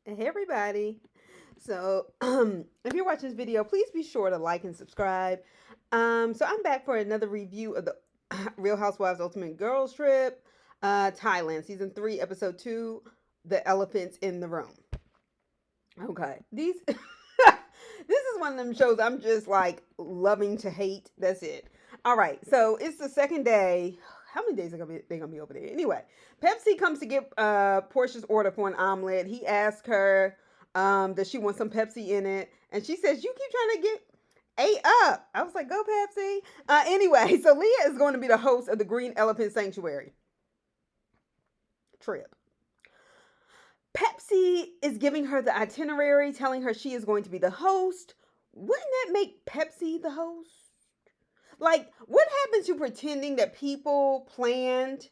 Hey everybody. So, if you're watching this video, please be sure to like and subscribe. So I'm back for another review of the Real Housewives Ultimate Girls Trip, Thailand, season 3, episode 2, The Elephants in the Room. Okay. These this is one of them shows I'm just like loving to hate. That's it. All right. So, it's the second day. How many days are they gonna be over there? Anyway, Pepsi comes to get Portia's order for an omelet. He asks her does she want some Pepsi in it, and she says, "You keep trying to get ate up." I was like, "Go Pepsi." Anyway, so Leah is going to be the host of the Green Elephant Sanctuary trip. Pepsi is giving her the itinerary, telling her she is going to be the host. Wouldn't that make Pepsi the host? Like, what happened to pretending that people planned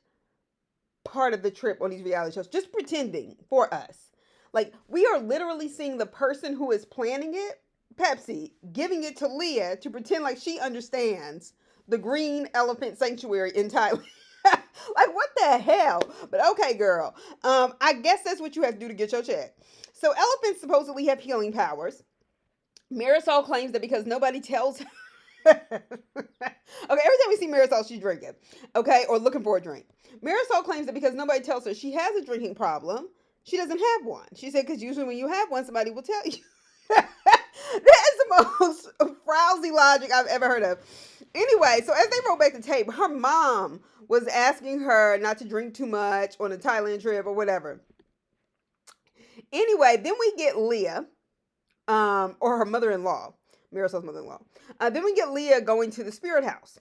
part of the trip on these reality shows? Just pretending for us. Like, we are literally seeing the person who is planning it, Pepsi, giving it to Leah to pretend like she understands the Green Elephant Sanctuary in Thailand. Like, what the hell? But okay, girl. I guess that's what you have to do to get your check. So elephants supposedly have healing powers. Marisol claims that because nobody tells her. Okay, every time we see Marisol, she's drinking. Okay, or looking for a drink. Marisol claims that because nobody tells her she has a drinking problem, she doesn't have one. She said because usually when you have one, somebody will tell you. That is the most frowsy logic I've ever heard of. Anyway, so as they roll back the tape, her mom was asking her not to drink too much on a Thailand trip or whatever. Anyway, then we get Leah, or her mother-in-law, Marisol's mother-in-law. Then we get Leah going to the spirit house,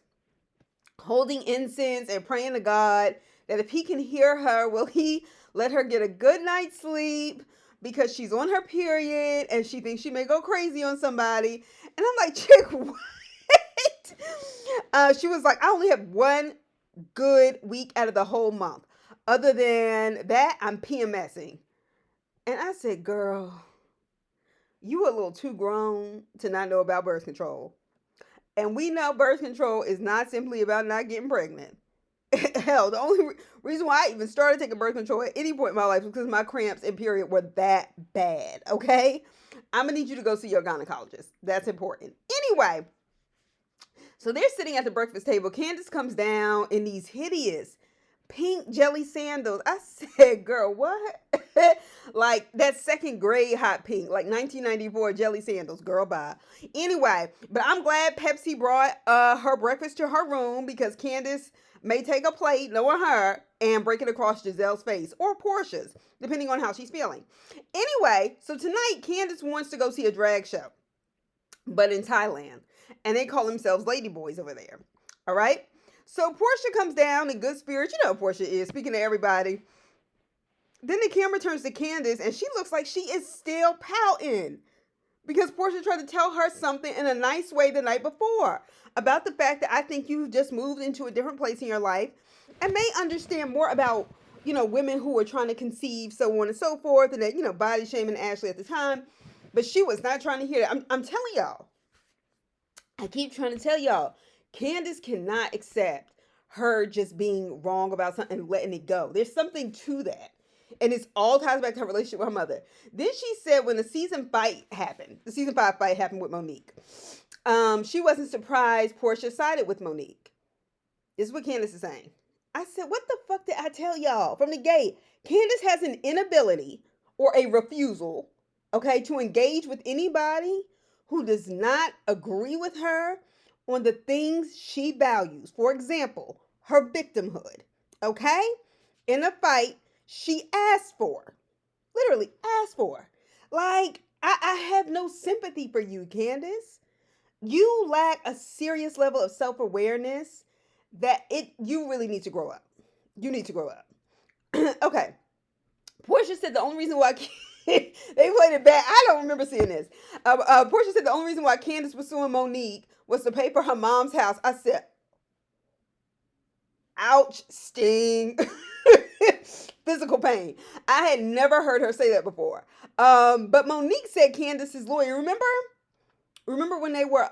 holding incense and praying to God that if he can hear her, will he let her get a good night's sleep because she's on her period and she thinks she may go crazy on somebody. And I'm like, chick, what? She was like, I only have one good week out of the whole month. Other than that, I'm PMSing. And I said, girl, you a little too grown to not know about birth control. And we know birth control is not simply about not getting pregnant. Hell, the only reason why I even started taking birth control at any point in my life was because my cramps and period were that bad. Okay? I'm going to need you to go see your gynecologist. That's important. Anyway, so they're sitting at the breakfast table. Candace comes down in these hideous pink jelly sandals. I said, girl, what? Like that second grade hot pink, like 1994 jelly sandals, girl, bye. Anyway, but I'm glad Pepsi brought her breakfast to her room because Candace may take a plate, knowing her, and break it across Giselle's face or Portia's, depending on how she's feeling. Anyway, so tonight Candace wants to go see a drag show, but in Thailand, and they call themselves Ladyboys over there. All right. So Portia comes down in good spirits. You know Portia is, speaking to everybody. Then the camera turns to Candace, and she looks like she is still pouting because Portia tried to tell her something in a nice way the night before about the fact that I think you've just moved into a different place in your life and may understand more about, women who are trying to conceive, so on and so forth, and that, body shaming Ashley at the time. But she was not trying to hear that. I'm telling y'all. I keep trying to tell y'all, Candace cannot accept her just being wrong about something and letting it go. There's something to that. And it's all ties back to her relationship with her mother. Then she said when the season 5 fight happened with Monique, she wasn't surprised Portia sided with Monique. This is what Candace is saying. I said, what the fuck did I tell y'all from the gate? Candace has an inability or a refusal, okay, to engage with anybody who does not agree with her on the things she values. For example, her victimhood, okay? In a fight, she asked for, literally asked for. Like, I have no sympathy for you, Candace. You lack a serious level of self-awareness that you really need to grow up. You need to grow up. Okay. Portia said the only reason why they played it back. I don't remember seeing this. Portia said the only reason why Candace was suing Monique was to pay for her mom's house. I said, ouch, sting. Physical pain. I had never heard her say that before. But Monique said Candace's lawyer. Remember when they were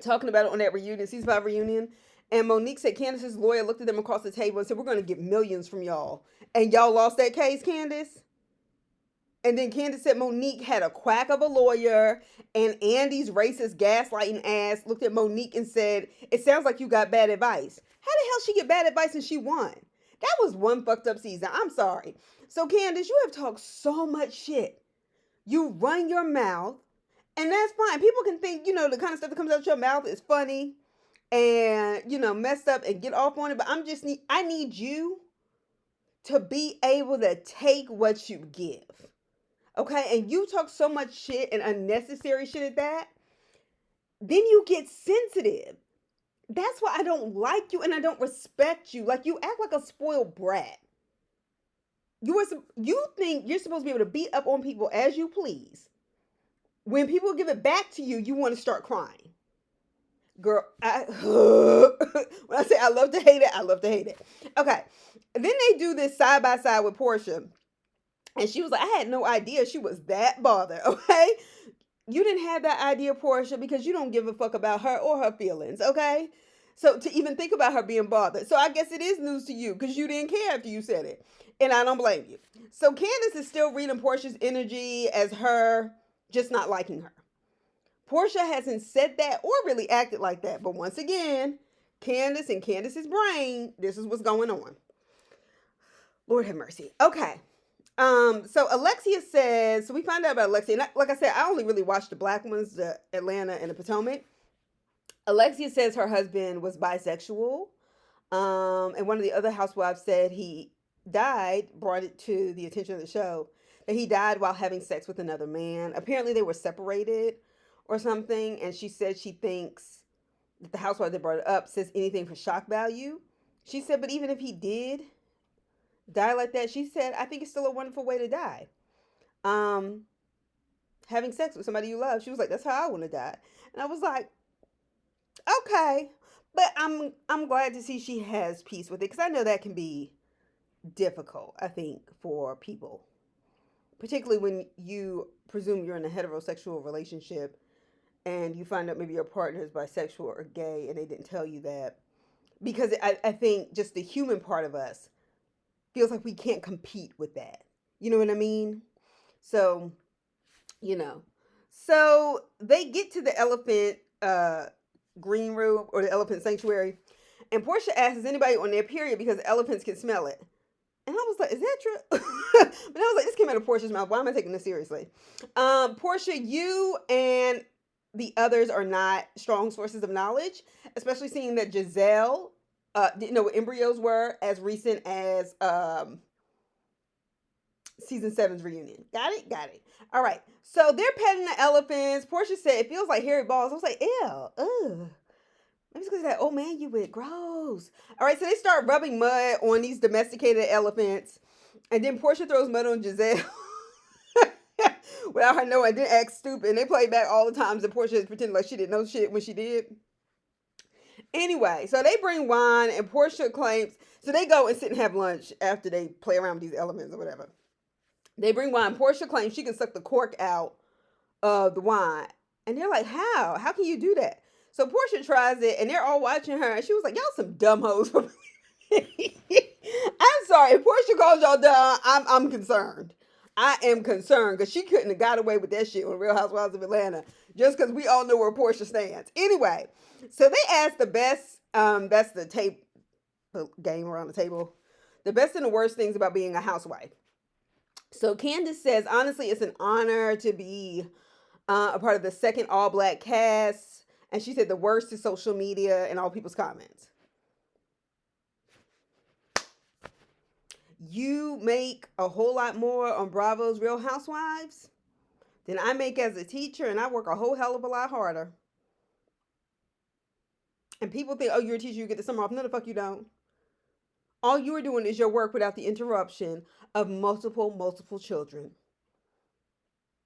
talking about it on that reunion, season 5 reunion? And Monique said Candace's lawyer looked at them across the table and said, we're going to get millions from y'all. And y'all lost that case, Candace? And then Candace said Monique had a quack of a lawyer, and Andy's racist gaslighting ass looked at Monique and said, "It sounds like you got bad advice." How the hell she get bad advice and she won? That was one fucked up season. I'm sorry. So Candace, you have talked so much shit. You run your mouth, and that's fine. People can think, the kind of stuff that comes out your mouth is funny and, messed up and get off on it. But I need you to be able to take what you give. Okay, and you talk so much shit and unnecessary shit at that, then you get sensitive. That's why I don't like you and I don't respect you. Like, you act like a spoiled brat. You think you're supposed to be able to beat up on people as you please. When people give it back to you, you want to start crying. Girl, when I say I love to hate it, I love to hate it. Okay, and then they do this side by side with Portia. And she was like, I had no idea she was that bothered, okay? You didn't have that idea, Portia, because you don't give a fuck about her or her feelings, okay? So to even think about her being bothered. So I guess it is news to you because you didn't care after you said it. And I don't blame you. So Candace is still reading Portia's energy as her just not liking her. Portia hasn't said that or really acted like that. But once again, Candace and Candace's brain, this is what's going on. Lord have mercy. Okay. So Alexia says, so we find out about Alexia. And like I said, I only really watched the black ones, the Atlanta and the Potomac. Alexia says her husband was bisexual. And one of the other housewives said he died, brought it to the attention of the show, that he died while having sex with another man. Apparently they were separated or something. And she said she thinks that the housewife that brought it up says anything for shock value. She said, but even if he did die like that, she said, I think it's still a wonderful way to die. Having sex with somebody you love. She was like, that's how I want to die. And I was like, okay. But I'm glad to see she has peace with it, because I know that can be difficult, I think, for people. Particularly when you presume you're in a heterosexual relationship and you find out maybe your partner is bisexual or gay and they didn't tell you that. Because I think just the human part of us feels like we can't compete with that. You know what I mean? So, So they get to the elephant green room or the elephant sanctuary. And Portia asks, is anybody on their period because elephants can smell it? And I was like, is that true? But I was like, this came out of Portia's mouth. Why am I taking this seriously? Portia, you and the others are not strong sources of knowledge, especially seeing that Giselle didn't know what embryos were as recent as season 7's reunion. Got it? Got it. All right. So they're petting the elephants. Portia said it feels like hairy balls. I was like, ew, ugh. Maybe it's because of that old man you with. Gross. All right. So they start rubbing mud on these domesticated elephants. And then Portia throws mud on Giselle without her knowing, and then act stupid. And they play back all the times that Portia is pretending like she didn't know shit when she did. Anyway, so they bring wine, and Portia claims, so they go and sit and have lunch after they play around with these elements or whatever. They bring wine. Portia claims she can suck the cork out of the wine. And they're like, how? How can you do that? So Portia tries it, and they're all watching her. And she was like, y'all some dumb hoes. I'm sorry. If Portia calls y'all dumb, I'm concerned. I am concerned because she couldn't have got away with that shit on Real Housewives of Atlanta just because we all know where Portia stands. Anyway, so they asked the best, that's the game around the table, the best and the worst things about being a housewife. So Candace says, honestly, it's an honor to be a part of the second all-black cast. And she said the worst is social media and all people's comments. You make a whole lot more on Bravo's Real Housewives than I make as a teacher, and I work a whole hell of a lot harder. And people think, oh, you're a teacher, you get the summer off. No, the fuck you don't. All you are doing is your work without the interruption of multiple children.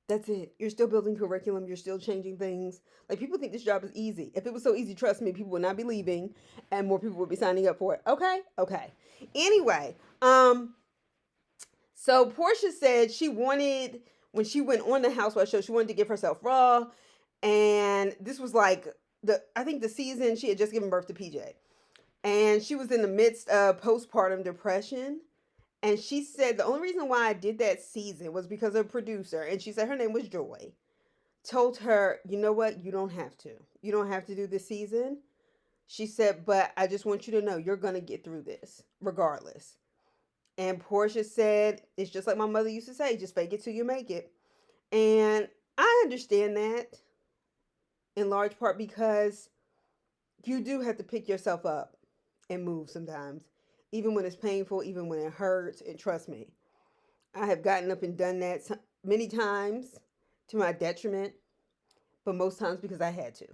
That's it. You're still building curriculum. You're still changing things. Like, people think this job is easy. If it was so easy, trust me, people would not be leaving and more people would be signing up for it. Okay? Okay. Anyway, so Portia said she wanted, when she went on the Housewives show, she wanted to give herself raw. And this was like, I think the season she had just given birth to PJ. And she was in the midst of postpartum depression. And she said the only reason why I did that season was because of a producer. And she said her name was Joy. Told her, you know what? You don't have to. You don't have to do this season. She said, but I just want you to know you're going to get through this regardless. And Portia said, it's just like my mother used to say, just fake it till you make it. And I understand that in large part because you do have to pick yourself up and move sometimes, even when it's painful, even when it hurts. And trust me, I have gotten up and done that many times to my detriment, but most times because I had to.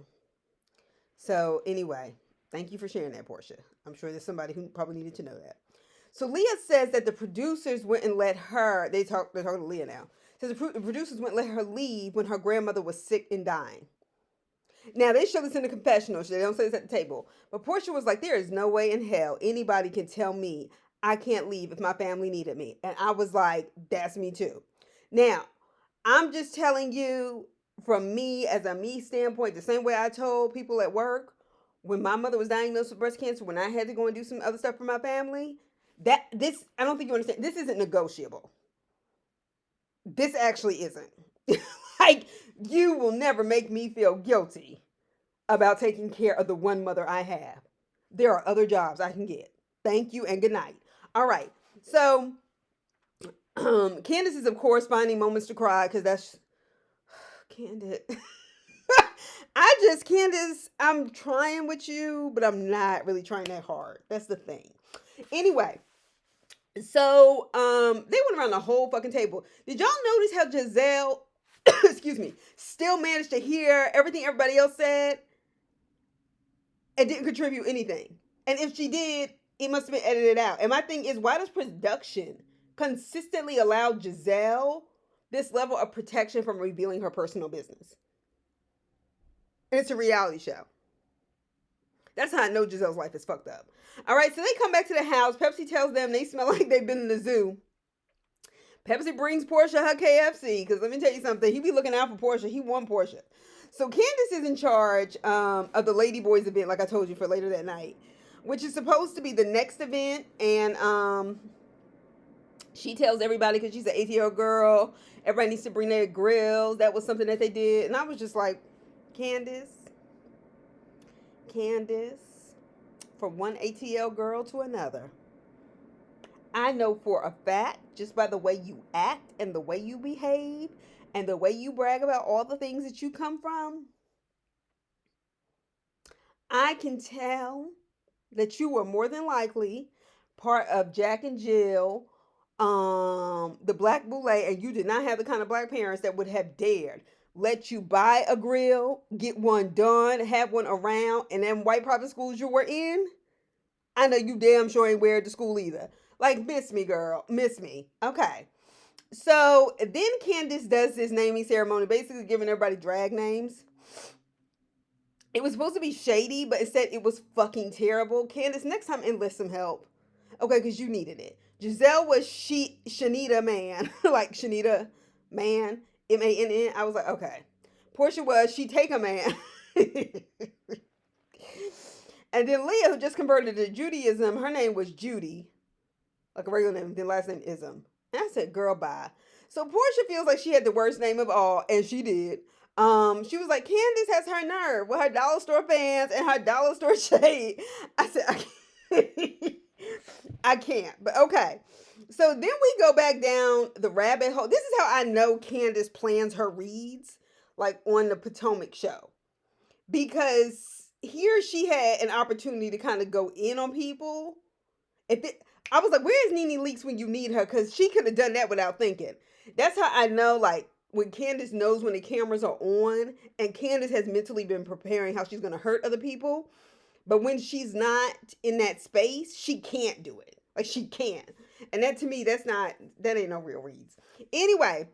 So, anyway, thank you for sharing that, Portia. I'm sure there's somebody who probably needed to know that. So Leah says that the producers wouldn't let her. They're talking to Leah now. Says the producers wouldn't let her leave when her grandmother was sick and dying. Now they show this in the confessional. They don't say this at the table. But Portia was like, "There is no way in hell anybody can tell me I can't leave if my family needed me." And I was like, "That's me too." Now I'm just telling you from me as a me standpoint, the same way I told people at work when my mother was diagnosed with breast cancer, when I had to go and do some other stuff for my family, that this I don't think you understand. This isn't negotiable. This actually isn't. Like you will never make me feel guilty about taking care of the one mother I have. There are other jobs I can get. Thank you and good night. All right. So Candace is of course finding moments to cry because that's Candace. Candace, I'm trying with you, but I'm not really trying that hard. That's the thing. Anyway, so they went around the whole fucking table. Did y'all notice how Giselle, excuse me, still managed to hear everything everybody else said and didn't contribute anything? And if she did, it must have been edited out. And my thing is, why does production consistently allow Giselle this level of protection from revealing her personal business? And it's a reality show. That's how I know Giselle's life is fucked up. All right, so they come back to the house. Pepsi tells them they smell like they've been in the zoo. Pepsi brings Portia her KFC because let me tell you something. He be looking out for Portia. He won Portia. So Candace is in charge of the Lady Boys event, like I told you, for later that night, which is supposed to be the next event. And she tells everybody because she's an ATL girl, everybody needs to bring their grills. That was something that they did. And I was just like, Candace, from one ATL girl to another. I know for a fact, just by the way you act and the way you behave and the way you brag about all the things that you come from, I can tell that you were more than likely part of Jack and Jill, the Black Boule, and you did not have the kind of black parents that would have dared let you buy a grill, get one done, have one around, and then white private schools you were in. I know you damn sure ain't wear it to school either. Like, miss me, girl. Miss me. Okay. So then Candace does this naming ceremony, basically giving everybody drag names. It was supposed to be shady, but instead it was fucking terrible. Candace, next time enlist some help. Okay, because you needed it. Giselle was Shanita Man. Like Shanita Man. MANN. I was like, okay. Portia was She Take a Man. And then Leah, who just converted to Judaism, her name was Judy. Like a regular name, then last name Ism. And I said, girl, bye. So Portia feels like she had the worst name of all, and she did. She was like, Candace has her nerve with her dollar store fans and her dollar store shade. I said, I can't. I can't. But okay. So then we go back down the rabbit hole. This is how I know Candace plans her reads, like on the Potomac show. Because here she had an opportunity to kind of go in on people. I was like, where is Nene Leakes when you need her? Because she could have done that without thinking. That's how I know, like, when Candace knows when the cameras are on, and Candace has mentally been preparing how she's going to hurt other people. But when she's not in that space, she can't do it. Like, she can't. And that, to me, that ain't no real reads. Anyway,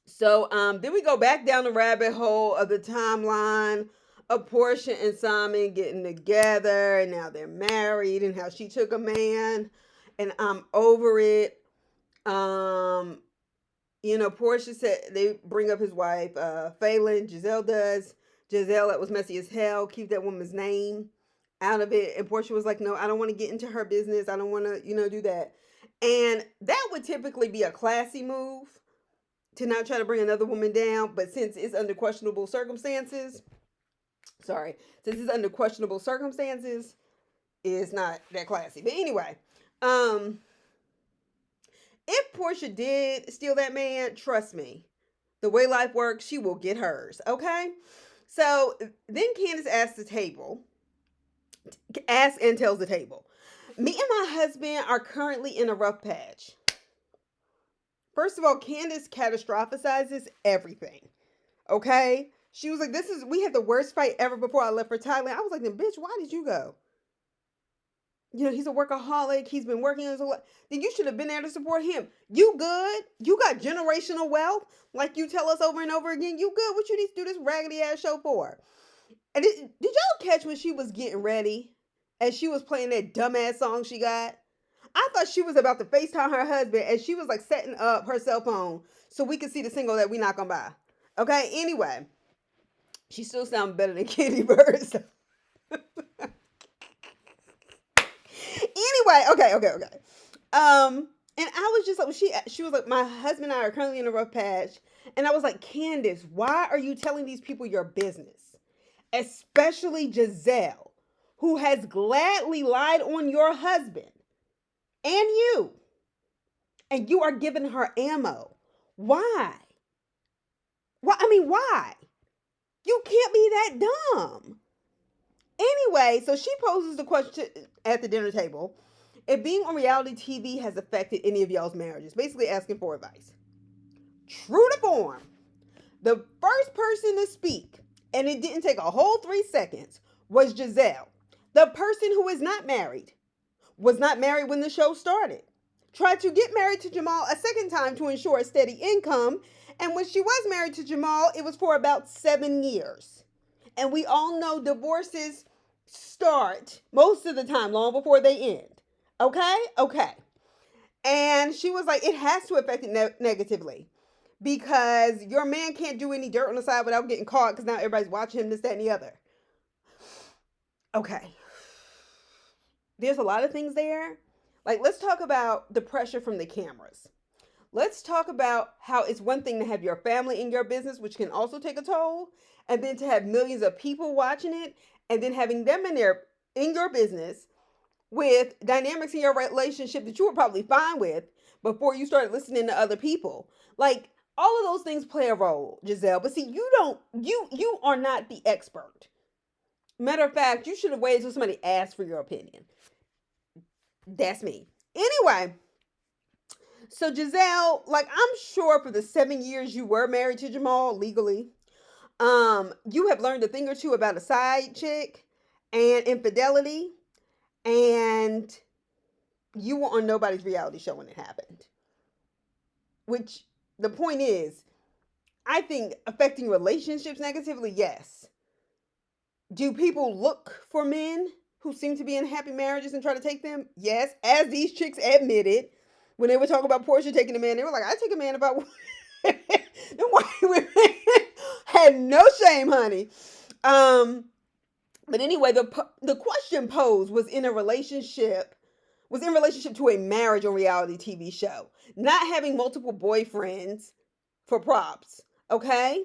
so then we go back down the rabbit hole of the timeline of Portia and Simon getting together, and now they're married, and how she took a man, and I'm over it. Portia said they bring up his wife, Phelan. Giselle does. Giselle, that was messy as hell. Keep that woman's name out of it. And Portia was like, no, I don't want to get into her business. I don't want to, do that. And that would typically be a classy move to not try to bring another woman down. But since it's under questionable circumstances, sorry, since it's under questionable circumstances, it's not that classy. But anyway, um, if Portia did steal that man, trust me, the way life works, she will get hers. Okay. So then Candace asks and tells the table, me and my husband are currently in a rough patch. First of all, Candace catastrophizes everything. Okay? She was like, we had the worst fight ever before I left for Thailand. I was like, then bitch, why did you go? You know, he's a workaholic. He's been working his whole life. Then you should have been there to support him. You good? You got generational wealth? Like you tell us over and over again. You good? What you need to do this raggedy ass show for? And did y'all catch when she was getting ready and she was playing that dumbass song she got? I thought she was about to FaceTime her husband and she was like setting up her cell phone so we could see the single that we not gonna buy. Okay, anyway, she still sounds better than Kitty Bird. Anyway, okay. And I was just like, she was like, my husband and I are currently in a rough patch, and I was like, Candace, why are you telling these people your business, especially Giselle, who has gladly lied on your husband and you are giving her ammo? Why? Why? I mean, why? You can't be that dumb. Anyway, so she poses the question at the dinner table if being on reality TV has affected any of y'all's marriages, basically asking for advice. True to form, the first person to speak, and it didn't take a whole 3 seconds, was Giselle, the person who is not married, was not married when the show started, tried to get married to Jamal a second time to ensure a steady income, and when she was married to Jamal, it was for about 7 years. And we all know divorces start most of the time long before they end. Okay. And she was like, it has to affect it negatively because your man can't do any dirt on the side without getting caught because now everybody's watching him, this, that, and the other. Okay. There's a lot of things there. Like, let's talk about the pressure from the cameras. Let's talk about how it's one thing to have your family in your business, which can also take a toll, and then to have millions of people watching it, and then having them in your business with dynamics in your relationship that you were probably fine with before you started listening to other people. Like, all of those things play a role, Giselle. But see, you are not the expert. Matter of fact, you should have waited until somebody asked for your opinion. That's me. Anyway, so Giselle, like, I'm sure for the 7 years you were married to Jamal legally, you have learned a thing or two about a side chick and infidelity, and you were on nobody's reality show when it happened. Which, the point is, I think affecting relationships negatively, yes. Do people look for men who seem to be in happy marriages and try to take them? Yes, as these chicks admitted when they were talking about Portia taking a man. They were like, I take a man about the white women had no shame, honey. But anyway, the question posed was in relationship to a marriage on reality TV show, not having multiple boyfriends for props. Okay,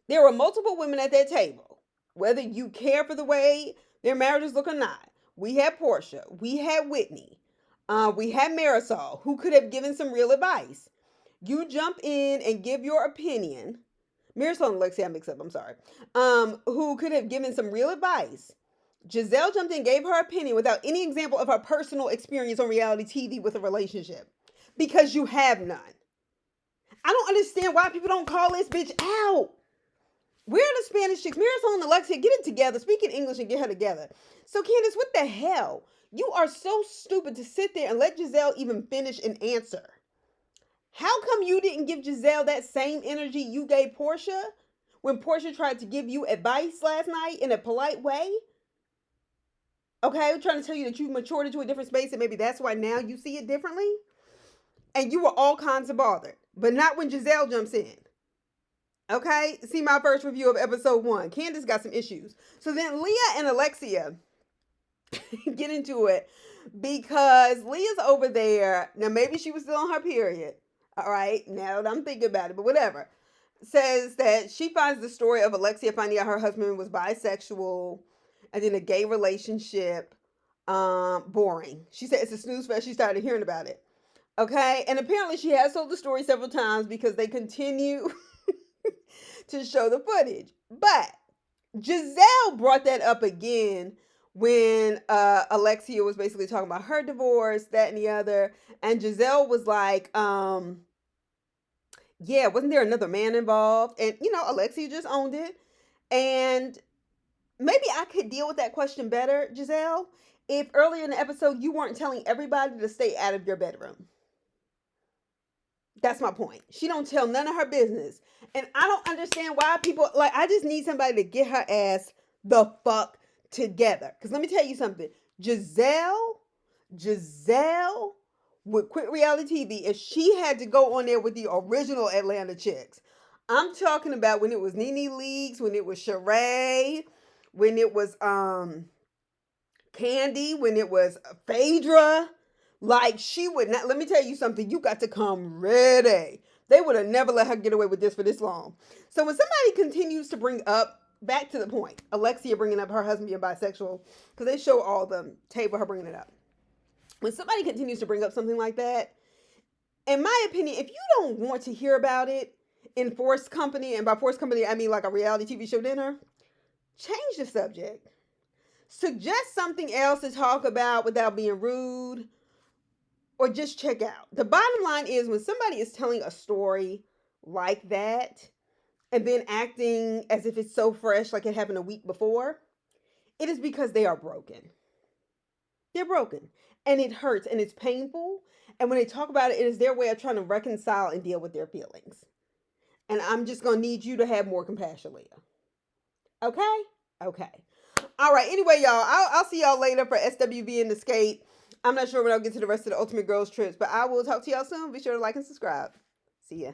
there were multiple women at that table. Whether you care for the way their marriages look or not, we had Portia, we had Whitney, we had Marisol, who could have given some real advice. You jump in and give your opinion. Marisol and Lexi, I mix up, I'm sorry. Who could have given some real advice. Giselle jumped in, gave her opinion without any example of her personal experience on reality TV with a relationship. Because you have none. I don't understand why people don't call this bitch out. Where are the Spanish chicks? Marisol and Alexia, get it together. Speak in English and get her together. So, Candace, what the hell? You are so stupid to sit there and let Giselle even finish an answer. How come you didn't give Giselle that same energy you gave Portia when Portia tried to give you advice last night in a polite way? Okay, I'm trying to tell you that you've matured into a different space and maybe that's why now you see it differently. And you were all kinds of bothered, but not when Giselle jumps in. Okay, see my first review of episode 1. Candace got some issues. So then Leah and Alexia get into it because Leah's over there. Now, maybe she was still on her period. All right. Now that I'm thinking about it, but whatever. Says that she finds the story of Alexia finding out her husband was bisexual and in a gay relationship boring. She said it's a snooze fest. She started hearing about it. Okay. And apparently she has told the story several times because they continue to show the footage. But Giselle brought that up again when Alexia was basically talking about her divorce, that and the other. And Giselle was like, yeah, wasn't there another man involved? And, Alexia just owned it. And maybe I could deal with that question better, Giselle, if earlier in the episode you weren't telling everybody to stay out of your bedroom. That's my point. She don't tell none of her business. And I don't understand why people, like, I just need somebody to get her ass the fuck together. Because let me tell you something. Giselle would quit reality TV if she had to go on there with the original Atlanta chicks. I'm talking about when it was Nene Leakes, when it was Sheree, when it was Candy, when it was Phaedra. Like, she would not, let me tell you something, you got to come ready. They would have never let her get away with this for this long. So when somebody continues to bring up, back to the point, Alexia bringing up her husband being bisexual, because they show all the tape of her bringing it up. When somebody continues to bring up something like that, in my opinion, if you don't want to hear about it in forced company, and by forced company, I mean like a reality TV show dinner, change the subject. Suggest something else to talk about without being rude, or just check out. The bottom line is when somebody is telling a story like that and then acting as if it's so fresh, like it happened a week before, it is because they are broken. They're broken. And it hurts and it's painful. And when they talk about it, it is their way of trying to reconcile and deal with their feelings. And I'm just going to need you to have more compassion, Leah. Okay? Okay. All right. Anyway, y'all, I'll see y'all later for SWB and the skate. I'm not sure when I'll get to the rest of the Ultimate Girls trips, but I will talk to y'all soon. Be sure to like and subscribe. See ya.